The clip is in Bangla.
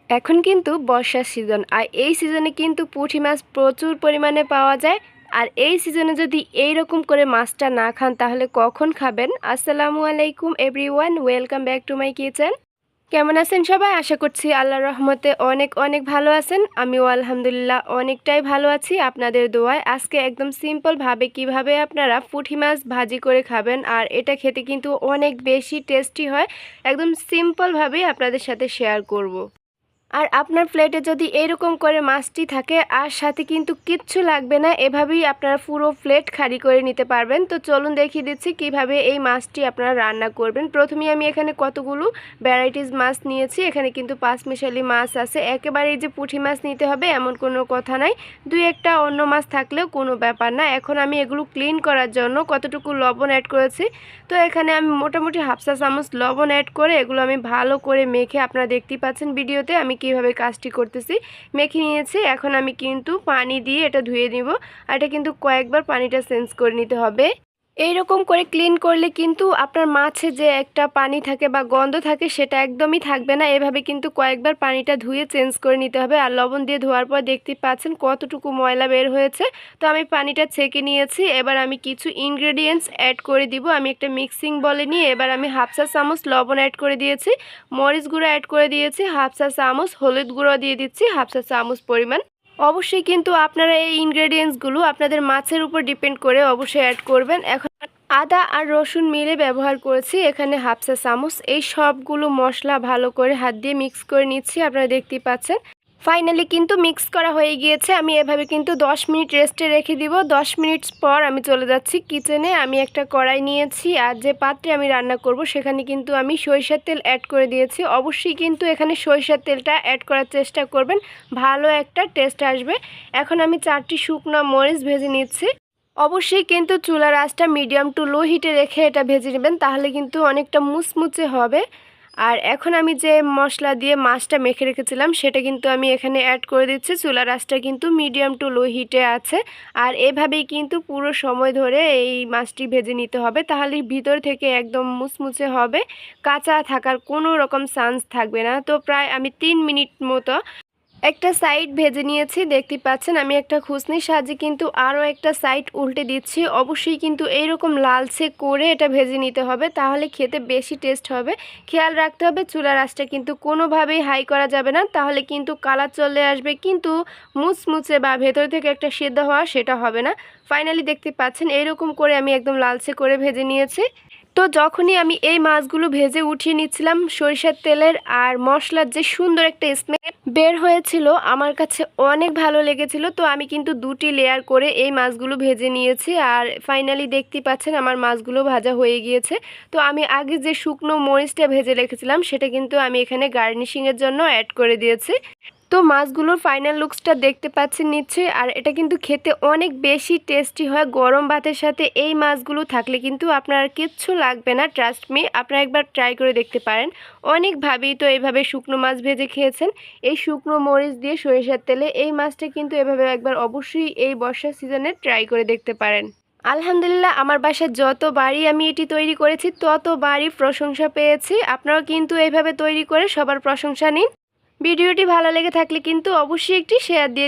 এখন কিন্তু বর্ষার সিজন, আর এই সিজনে কিন্তু পুঁটি মাছ প্রচুর পরিমাণে পাওয়া যায়। আর এই সিজনে যদি এই রকম করে মাছটা না খান তাহলে কখন খাবেন? আসসালামু আলাইকুম everyone, welcome back to my kitchen. কেমন আছেন সবাই? আশা করছি আল্লাহর রহমতে অনেক অনেক ভালো আছেন। আমিও আলহামদুলিল্লাহ অনেকটাই ভালো আছি আপনাদের দোয়ায়। আজকে একদম সিম্পলভাবে কিভাবে আপনারা পুঁটি মাছ ভাজি করে খাবেন, আর এটা খেতে কিন্তু অনেক বেশি টেস্টি হয়, একদম সিম্পলভাবেই আপনাদের সাথে শেয়ার করব। আর আপনার প্লেটে যদি এরকম করে মাছটি থাকে আর সাথে কিন্তু কিচ্ছু লাগবে না, এভাবেই আপনারা পুরো প্লেট খালি করে নিতে পারবেন। তো চলুন দেখিয়ে দিচ্ছি কিভাবে এই মাছটি আপনারা রান্না করবেন। প্রথমেই আমি এখানে কতগুলো ভ্যারাইটিস মাছ নিয়েছি। এখানে কিন্তু পাঁচমিশালি মাছ আছে, একেবারেই যে পুঁটি মাছ নিতে হবে এমন কোনো কথা নাই, দুই একটা অন্য মাছ থাকলেও কোনো ব্যাপার না। এখন আমি এগুলো ক্লিন করার জন্য কতটুকু লবণ অ্যাড করেছি। তো এখানে আমি মোটামুটি হাফ চা চামচ লবণ অ্যাড করে এগুলো আমি ভালো করে মেখে, আপনারা দেখতেই পাচ্ছেন ভিডিওতে আমি কিভাবে কাজটি করতেছি, মেখে নিয়েছি। এখন আমি কিন্তু পানি দিয়ে এটা ধুয়ে নিব, আর এটা কিন্তু কয়েকবার পানিটা চেঞ্জ করে নিতে হবে। এইরকম করে ক্লিন করলে কিন্তু আপনার মাছে যে একটা পানি থাকে বা গন্ধ থাকে সেটা একদমই থাকবে না। এভাবে কিন্তু কয়েকবার পানিটা ধুয়ে চেঞ্জ করে নিতে হবে। আর লবণ দিয়ে ধোয়ার পর দেখতে পাচ্ছেন কতটুকু ময়লা বের হয়েছে। তো আমি পানিটা ছেঁকে নিয়েছি। এবার আমি কিছু ইনগ্রেডিয়েন্টস অ্যাড করে দিব। আমি একটা মিক্সিং বলে নিয়ে এবার আমি হাফ চা চামচ লবণ অ্যাড করে দিয়েছি, মরিচ গুঁড়ো অ্যাড করে দিয়েছি হাফ চা চামচ, হলুদ গুঁড়ো দিয়ে দিচ্ছি হাফ চা চামচ পরিমাণ। অবশ্যই কিন্তু আপনারা এই ইনগ্রেডিয়েন্টসগুলো আপনাদের মাছের উপর ডিপেন্ড করে অবশ্যই অ্যাড করবেন। এখন আদা আর রসুন মিলে ব্যবহার করেছি এখানে হাফ চা চামচ। এই সবগুলো মশলা ভালো করে হাত দিয়ে মিক্স করে নিচ্ছি, আপনারা দেখতেই পাচ্ছেন। ফাইনালি কিন্তু মিক্স করা হয়ে গিয়েছে। আমি এভাবে কিন্তু 10 মিনিট রেস্টে রেখে দিব। 10 মিনিট পর আমি চলে যাচ্ছি কিচেনে। আমি একটা কড়াই নিয়েছি, আর যে পাত্রে আমি রান্না করব সেখানে কিন্তু আমি সরিষার তেল অ্যাড করে দিয়েছি। অবশ্যই কিন্তু এখানে সরিষার তেলটা অ্যাড করার চেষ্টা করবেন, ভালো একটা টেস্ট আসবে। এখন আমি 4টি শুকনো মরিচ ভেজে নিচ্ছি। অবশ্যই কিন্তু চুলার আঁচটা মিডিয়াম টু লো হিটে রেখে এটা ভেজে নেবেন, তাহলে কিন্তু অনেকটা মুচমুচে হবে। আর এখন আমি যে মশলা দিয়ে মাছটা মেখে রেখেছিলাম সেটা কিন্তু আমি এখানে অ্যাড করে দিচ্ছি। চুলার আঁচটা কিন্তু মিডিয়াম টু লো হিটে আছে, আর এভাবেই কিন্তু পুরো সময় ধরে এই মাছটি ভেজে নিতে হবে, তাহলে ভিতর থেকে একদম মুচমুচে হবে, কাঁচা থাকার কোনো রকম চান্স থাকবে না। তো প্রায় আমি 3 মিনিট মতো একটা সাইড ভেজে নিয়েছি, দেখতে পাচ্ছেন। আমি একটা খুসনির সাহায্যে কিন্তু আরও একটা সাইড উল্টে দিচ্ছি। অবশ্যই কিন্তু এইরকম লালচে করে এটা ভেজে নিতে হবে, তাহলে খেতে বেশি টেস্ট হবে। খেয়াল রাখতে হবে চুলার আঁচটা কিন্তু কোনোভাবেই হাই করা যাবে না, তাহলে কিন্তু কালার চলে আসবে কিন্তু মুচমুচে বা ভেতর থেকে একটা সিদ্ধ হওয়া সেটা হবে না। ফাইনালি দেখতে পাচ্ছেন এইরকম করে আমি একদম লালচে করে ভেজে নিয়েছি। তো যখনই আমি এই মাছগুলো ভেজে উঠিয়ে নিচ্ছিলাম, সরিষার তেলের আর মশলার যে সুন্দর একটা স্মেল বের হয়েছিল আমার কাছে অনেক ভালো লেগেছিল। তো আমি কিন্তু 2টি লেয়ার করে এই মাছগুলো ভেজে নিয়েছি, আর ফাইনালি দেখতে পাচ্ছেন আমার মাছগুলো ভাজা হয়ে গিয়েছে। তো আমি আগে যে শুকনো মরিচটা ভেজে রেখেছিলাম সেটা কিন্তু আমি এখানে গার্নিশিংয়ের জন্য অ্যাড করে দিয়েছি। তো মাছগুলোর ফাইনাল লুকসটা দেখতে পাচ্ছেন নিশ্চয়ই, আর এটা কিন্তু খেতে অনেক বেশি টেস্টি হয়। গরম ভাতের সাথে এই মাছগুলো থাকলে কিন্তু আপনার কিচ্ছু লাগবে না, ট্রাস্ট মি, আপনারা একবার ট্রাই করে দেখতে পারেন। অনেকভাবেই তো এইভাবে শুকনো মাছ ভেজে খেয়েছেন, এই শুকনো মরিচ দিয়ে সরিষার তেলে এই মাছটা কিন্তু এভাবে একবার অবশ্যই এই বর্ষার সিজনে ট্রাই করে দেখতে পারেন। আলহামদুলিল্লাহ আমার বাসায় যতবারই আমি এটি তৈরি করেছি ততবারই প্রশংসা পেয়েছি। আপনারাও কিন্তু এইভাবে তৈরি করে সবার প্রশংসা নিন। ভিডিওটি ভালো লেগে থাকলে কিন্তু অবশ্যই একটি শেয়ার দিয়ে